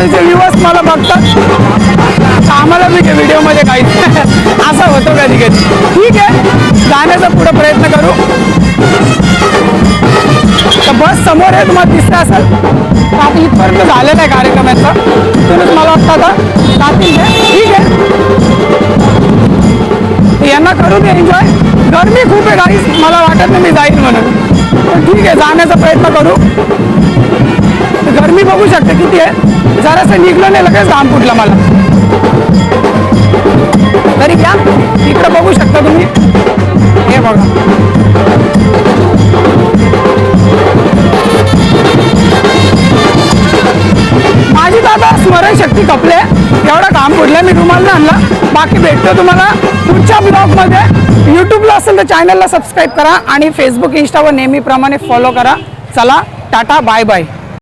चॅनलचे viewers मला बघतात, आम्हाला बी व्हिडिओमध्ये काहीच असं होतं कधी कधी. ठीक आहे, जाण्याचा पुढे प्रयत्न करू. तर बस समोर आहे, तुम्हाला दिसतं असेल. तर आता इथपर्यंत झालेलं आहे कार्यक्रमाचं, तिथूनच मला वाटतं आता जातील ते. ठीक आहे, यांना करू दे एन्जॉय. गरमी खूप आहे गाईस, मला वाटत नाही मी जाईल म्हणून, पण ठीक आहे जाण्याचा प्रयत्न करू. गरमी बघू शकते किती आहे, जरासं निघलं नाही लगेच घाम फुटला मला. तरी घ्या, इकडं बघू शकता तुम्ही, हे बघा. माझी दादा स्मरणशक्ती कपले, एवढा काम फुटलं, मी रुमाल नाही आणला. बाकी भेटतो तुम्हाला पुढच्या ब्लॉगमध्ये. यूट्यूबला असेल तर चॅनलला सबस्क्राईब करा आणि फेसबुक इंस्टावर नेहमीप्रमाणे फॉलो करा. चला, टाटा, बाय बाय.